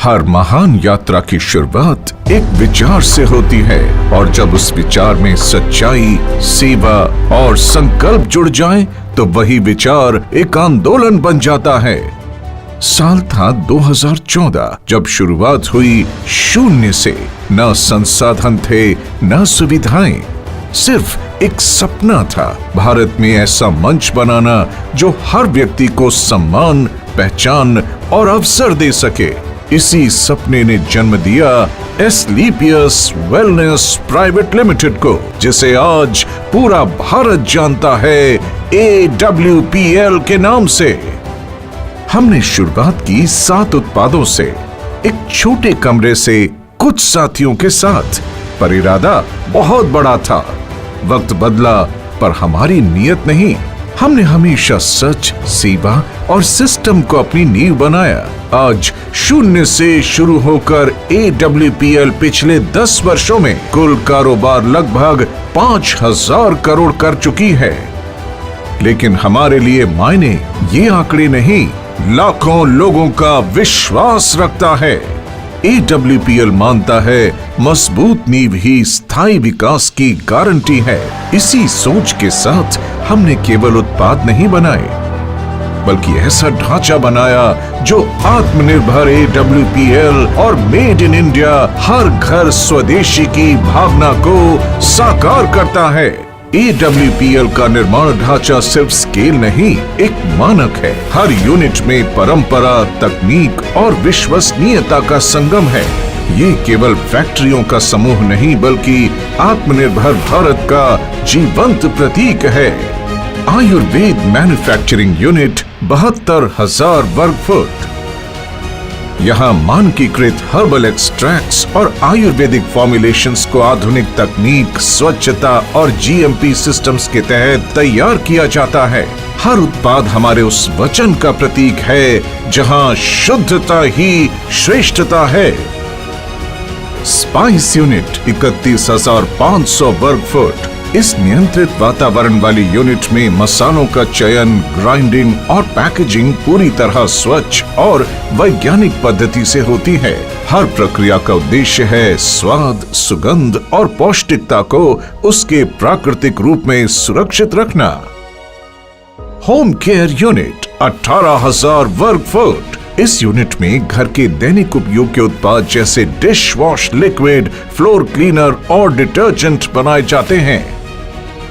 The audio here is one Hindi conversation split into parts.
हर महान यात्रा की शुरुआत एक विचार से होती है और जब उस विचार में सच्चाई, सेवा और संकल्प जुड़ जाएं, तो वही विचार एक आंदोलन बन जाता है। साल था 2014 जब शुरुआत हुई शून्य से। न संसाधन थे, न सुविधाएं, सिर्फ एक सपना था, भारत में ऐसा मंच बनाना जो हर व्यक्ति को सम्मान, पहचान और अवसर दे सके। इसी सपने ने जन्म दिया एस्क्लेपियस वेलनेस प्राइवेट लिमिटेड को, जिसे आज पूरा भारत जानता है AWPL के नाम से। हमने शुरुआत की 7 उत्पादों से, एक छोटे कमरे से, कुछ साथियों के साथ, पर इरादा बहुत बड़ा था। वक्त बदला पर हमारी नियत नहीं। हमने हमेशा सच, सेवा और सिस्टम को अपनी नींव बनाया। आज शून्य से शुरू होकर AWPL पिछले 10 वर्षों में कुल कारोबार लगभग 5000 करोड़ कर चुकी है। लेकिन हमारे लिए मायने ये आंकड़े नहीं, लाखों लोगों का विश्वास रखता है। AWPL मानता है मजबूत नींव ही स्थायी विकास की गारंटी है। इसी सोच के साथ हमने केवल उत्पाद नहीं बनाए, बल्कि ऐसा ढांचा बनाया जो आत्मनिर्भर AWPL और मेड इन इंडिया, हर घर स्वदेशी की भावना को साकार करता है। AWPL का निर्माण ढांचा सिर्फ स्केल नहीं, एक मानक है। हर यूनिट में परंपरा, तकनीक और विश्वसनीयता का संगम है। ये केवल फैक्ट्रियों का समूह नहीं, बल्कि आत्मनिर्भर भारत का जीवंत प्रतीक है। आयुर्वेद मैन्युफैक्चरिंग यूनिट 72,000 वर्ग फुट। यहाँ मानकीकृत हर्बल एक्सट्रैक्ट्स और आयुर्वेदिक फॉर्मुलेशंस को आधुनिक तकनीक, स्वच्छता और GMP सिस्टम्स के तहत तैयार किया जाता है। हर उत्पाद हमारे उस वचन का प्रतीक है जहाँ शुद्धता ही श्रेष्ठता है। स्पाइस यूनिट 31,500 वर्ग फुट। इस नियंत्रित वातावरण वाली यूनिट में मसालों का चयन, ग्राइंडिंग और पैकेजिंग पूरी तरह स्वच्छ और वैज्ञानिक पद्धति से होती है। हर प्रक्रिया का उद्देश्य है स्वाद, सुगंध और पौष्टिकता को उसके प्राकृतिक रूप में सुरक्षित रखना। होम केयर यूनिट 18,000 वर्ग फुट। इस यूनिट में घर के दैनिक उपयोग के उत्पाद जैसे dish wash liquid, floor cleaner और डिटर्जेंट बनाए जाते हैं।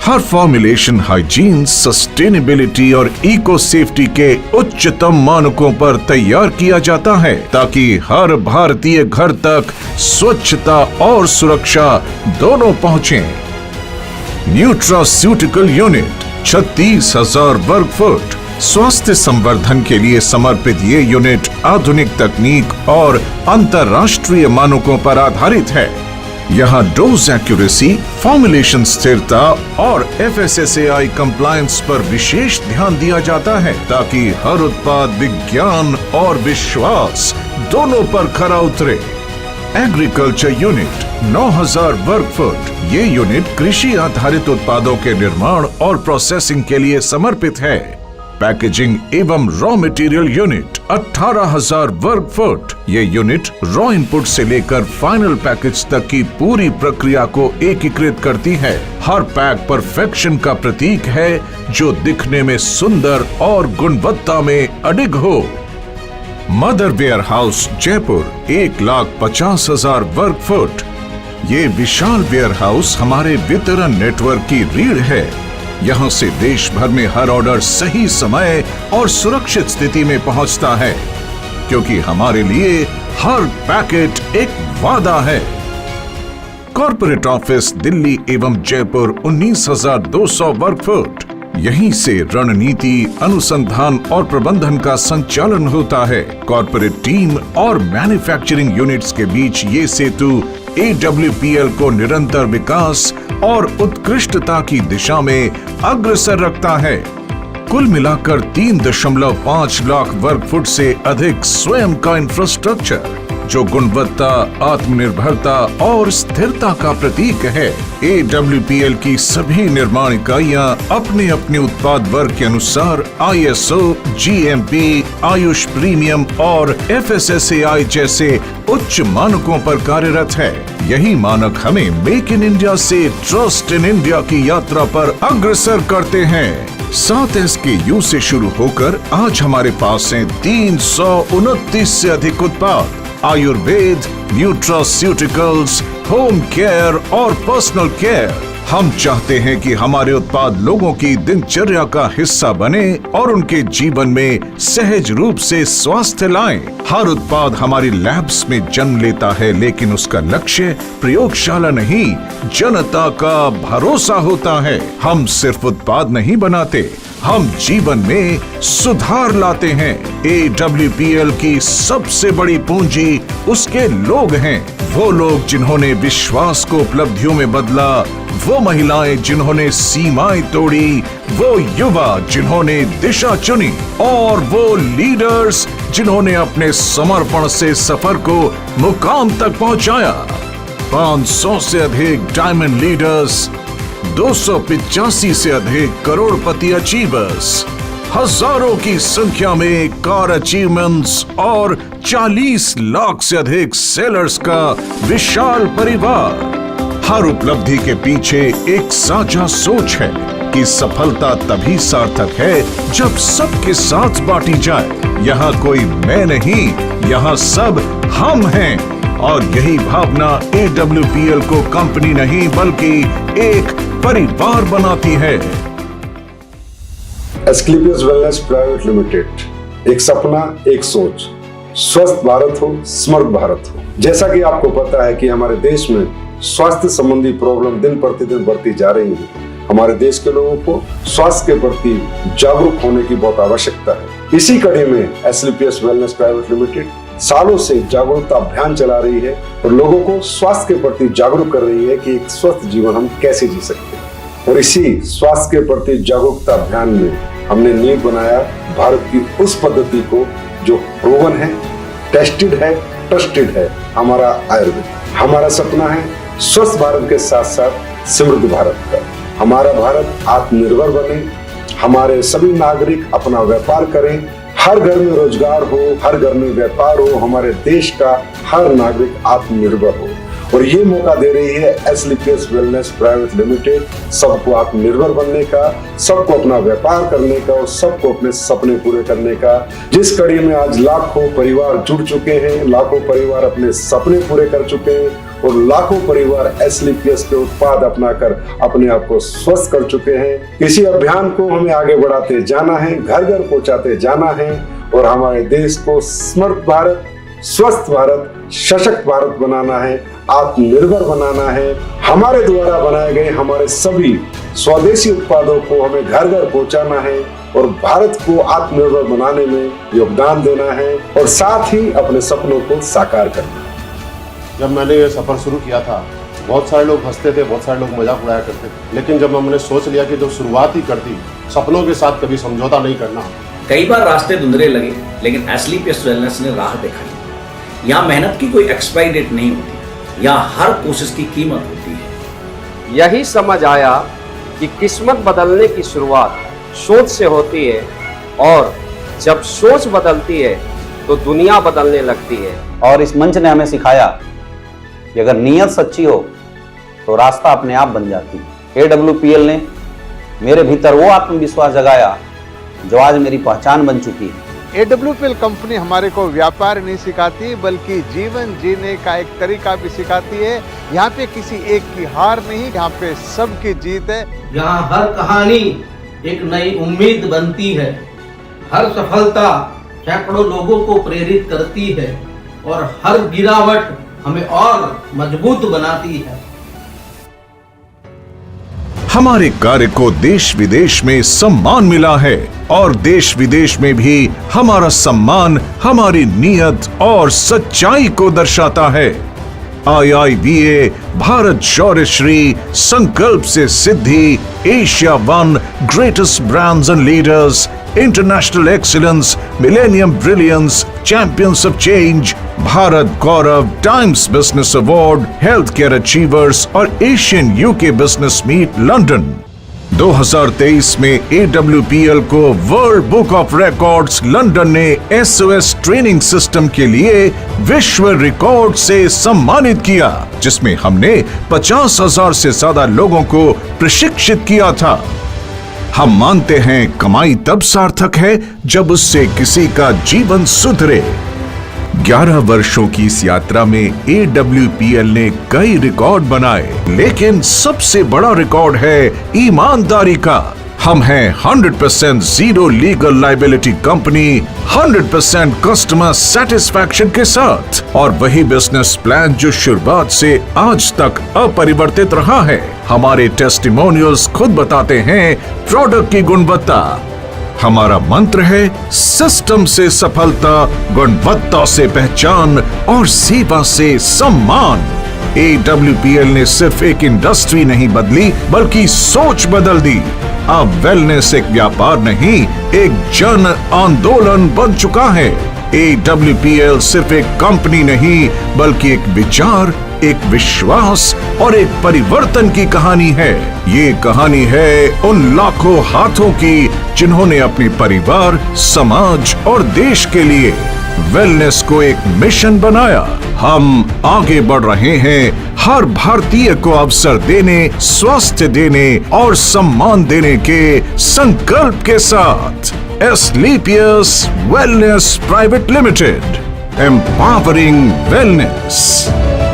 हर फॉर्मुलेशन हाइजीन, सस्टेनेबिलिटी और इको सेफ्टी के उच्चतम मानकों पर तैयार किया जाता है, ताकि हर भारतीय घर तक स्वच्छता और सुरक्षा दोनों पहुंचे। न्यूट्रास्यूटिकल यूनिट 36,000 वर्ग फुट। स्वास्थ्य संवर्धन के लिए समर्पित ये यूनिट आधुनिक तकनीक और अंतर्राष्ट्रीय मानकों पर आधारित है। यहाँ डोज एक्यूरेसी, फॉर्मुलेशन स्थिरता और FSSAI कंप्लायंस पर विशेष ध्यान दिया जाता है, ताकि हर उत्पाद विज्ञान और विश्वास दोनों पर खरा उतरे। एग्रीकल्चर यूनिट 9,000 वर्ग फुट। ये यूनिट कृषि आधारित उत्पादों के निर्माण और प्रोसेसिंग के लिए समर्पित है। पैकेजिंग एवं रॉ मटेरियल यूनिट 18,000 वर्ग फुट। ये यूनिट रॉ इनपुट से लेकर फाइनल पैकेज तक की पूरी प्रक्रिया को एकीकृत करती है। हर पैक परफेक्शन का प्रतीक है, जो दिखने में सुंदर और गुणवत्ता में अडिग हो। मदर वेयर हाउस जयपुर 1,50,000 वर्ग फुट। ये विशाल वेयर हाउस हमारे वितरण नेटवर्क की रीढ़ है। यहाँ से देश भर में हर ऑर्डर सही समय और सुरक्षित स्थिति में पहुँचता है, क्योंकि हमारे लिए हर पैकेट एक वादा है। कॉर्पोरेट ऑफिस दिल्ली एवं जयपुर 19,200 वर्ग फुट। यहीं से रणनीति, अनुसंधान और प्रबंधन का संचालन होता है। कॉर्पोरेट टीम और मैन्युफैक्चरिंग यूनिट्स के बीच ये सेतु AWPL को निरंतर विकास और उत्कृष्टता की दिशा में अग्रसर रखता है। कुल मिलाकर 3.5 लाख वर्ग फुट से अधिक स्वयं का इंफ्रास्ट्रक्चर, जो गुणवत्ता, आत्मनिर्भरता और स्थिरता का प्रतीक है। AWPL की सभी निर्माण इकाइयां अपने अपने उत्पाद वर्ग के अनुसार ISO, GMP, आयुष प्रीमियम और FSSAI जैसे उच्च मानकों पर कार्यरत है। यही मानक हमें मेक इन इंडिया से ट्रस्ट इन इंडिया की यात्रा पर अग्रसर करते हैं। 7 SKU से शुरू होकर आज हमारे पास हैं 329 से अधिक उत्पाद। आयुर्वेद, न्यूट्रास्यूटिकल्स, होम केयर और पर्सनल केयर। हम चाहते हैं कि हमारे उत्पाद लोगों की दिनचर्या का हिस्सा बने और उनके जीवन में सहज रूप से स्वास्थ्य लाएं। हर उत्पाद हमारी लैब्स में जन्म लेता है, लेकिन उसका लक्ष्य प्रयोगशाला नहीं, जनता का भरोसा होता है। हम सिर्फ उत्पाद नहीं बनाते, हम जीवन में सुधार लाते हैं। AWPL की सबसे बड़ी पूंजी उसके लोग हैं। वो लोग जिन्होंने विश्वास को उपलब्धियों में बदला, वो महिलाएं जिन्होंने सीमाएं तोड़ी, वो युवा जिन्होंने दिशा चुनी और वो लीडर्स जिन्होंने अपने समर्पण से सफर को मुकाम तक पहुंचाया। 500 से अधिक डायमंड लीडर्स, 285 से अधिक करोड़पति अचीवर्स, हजारों की संख्या में कार अचीवमेंट्स और 40 लाख से अधिक सेलर्स का विशाल परिवार। हर उपलब्धि के पीछे एक साझा सोच है कि सफलता तभी सार्थक है जब सबके साथ बांटी जाए। यहाँ कोई मैं नहीं, यहाँ सब हम हैं। और यही भावना AWPL को कंपनी नहीं बल्कि एक परिवार बनाती है। एस्क्लेपियस वेलनेस प्राइवेट लिमिटेड, एक सपना, एक सोच, स्वस्थ भारत हो, समृद्ध भारत हो। जैसा कि आपको पता है कि हमारे देश में स्वास्थ्य संबंधी प्रॉब्लम दिन प्रतिदिन बढ़ती जा रही है। हमारे देश के लोगों को स्वास्थ्य के प्रति जागरूक होने की बहुत आवश्यकता है। इसी कड़ी में एस्क्लेपियस वेलनेस प्राइवेट लिमिटेड सालों से जागरूकता अभियान चला रही है और लोगों को स्वास्थ्य के प्रति जागरूक कर रही है कि एक स्वस्थ जीवन हम कैसे जी सकते हैं। और इसी स्वास्थ्य के प्रति जागरूकता अभियान में हमने नींव बनाया भारत की उस पद्धति को जो प्रूवन है, टेस्टेड है, ट्रस्टेड है, हमारा आयुर्वेद। हमारा सपना है स्वस्थ भारत के साथ साथ समृद्ध भारत का। हमारा भारत आत्मनिर्भर बने, हमारे सभी नागरिक अपना व्यापार करें, हर घर में रोजगार हो, हर घर में व्यापार हो, हमारे देश का हर नागरिक आत्मनिर्भर हो। और ये मौका दे रही है एस्क्लेपियस वेलनेस प्राइवेट लिमिटेड सबको आत्मनिर्भर बनने का, सबको अपना व्यापार करने का और सबको अपने सपने पूरे करने का। जिस कड़ी में आज लाखों परिवार जुड़ चुके हैं, लाखों परिवार अपने सपने पूरे कर चुके हैं और लाखों परिवार एस्क्लेपियस के उत्पाद अपनाकर अपने आप को स्वस्थ कर चुके हैं। इसी अभियान को हमें आगे बढ़ाते जाना है, घर घर पहुंचाते जाना है और हमारे देश को समृद्ध भारत, स्वस्थ भारत, सशक्त भारत बनाना है, आत्मनिर्भर बनाना है। हमारे द्वारा बनाए गए हमारे सभी स्वदेशी उत्पादों को हमें घर घर पहुंचाना है और भारत को आत्मनिर्भर बनाने में योगदान देना है और साथ ही अपने सपनों को साकार करना है। जब मैंने ये सफ़र शुरू किया था, बहुत सारे लोग हंसते थे, बहुत सारे लोग मजाक उड़ाया करते थे, लेकिन जब हमने सोच लिया कि जो शुरुआत ही कर दी, सपनों के साथ कभी समझौता नहीं करना। कई बार रास्ते धुंधले लगे, लेकिन एस्क्लेपियस वेलनेस ने राह दिखाई। यहाँ मेहनत की कोई एक्सपायरी डेट नहीं होती, यहाँ हर कोशिश की कीमत होती है। यही समझ आया कि किस्मत बदलने की शुरुआत सोच से होती है और जब सोच बदलती है तो दुनिया बदलने लगती है। और इस मंच ने हमें सिखाया कि अगर नीयत सच्ची हो तो रास्ता अपने आप बन जाती है। AWPL ने मेरे भीतर वो आत्मविश्वास जगाया जो आज मेरी पहचान बन चुकी है। AWPL कंपनी हमारे को व्यापार नहीं सिखाती बल्कि जीवन जीने का एक तरीका भी सिखाती है। यहाँ पे किसी एक की हार नहीं, यहाँ पे सबकी जीत है। यहाँ हर कहानी एक नई उम्मीद बनती है, हर सफलता सैकड़ों लोगों को प्रेरित करती है और हर गिरावट हमें और मजबूत बनाती है। हमारे कार्य को देश विदेश में सम्मान मिला है और देश विदेश में भी हमारा सम्मान हमारी नीयत और सच्चाई को दर्शाता है। IIBA Bharat Shaurya Shri Sankalp Se Siddhi Asia 1 greatest brands and leaders international excellence, millennium brilliance, champions of change, Bharat Gaurav, Times business award, health care achievers और Asian UK business meet London. 2023 में AWPL को world book of records London ने SOS ट्रेनिंग सिस्टम के लिए विश्व रिकॉर्ड से सम्मानित किया, जिसमें हमने 50,000 से ज्यादा लोगों को प्रशिक्षित किया था। हम मानते हैं कमाई तब सार्थक है जब उससे किसी का जीवन सुधरे। 11 वर्षों की इस यात्रा में AWPL ने कई रिकॉर्ड बनाए, लेकिन सबसे बड़ा रिकॉर्ड है ईमानदारी का। हम हैं 100% zero legal liability company, 100% customer satisfaction के साथ, और वही बिजनेस प्लान जो शुरुआत से आज तक अपरिवर्तित रहा है। हमारे टेस्टिमोनियल्स खुद बताते हैं प्रोडक्ट की गुणवत्ता। हमारा मंत्र है सिस्टम से सफलता, गुणवत्ता से पहचान और सेवा से सम्मान। AWPL ने सिर्फ एक इंडस्ट्री नहीं बदली, बल्कि सोच बदल दी। अब वेलनेस एक व्यापार नहीं, एक जन आंदोलन बन चुका है। AWPL सिर्फ एक कंपनी नहीं, बल्कि एक विचार, एक विश्वास और एक परिवर्तन की कहानी है। ये कहानी है उन लाखों हाथों की जिन्होंने अपने परिवार, समाज और देश के लिए वेलनेस को एक मिशन बनाया। हम आगे बढ़ रहे हैं हर भारतीय को अवसर देने, स्वास्थ्य देने और सम्मान देने के संकल्प के साथ। Asclepius wellness private limited, empowering wellness.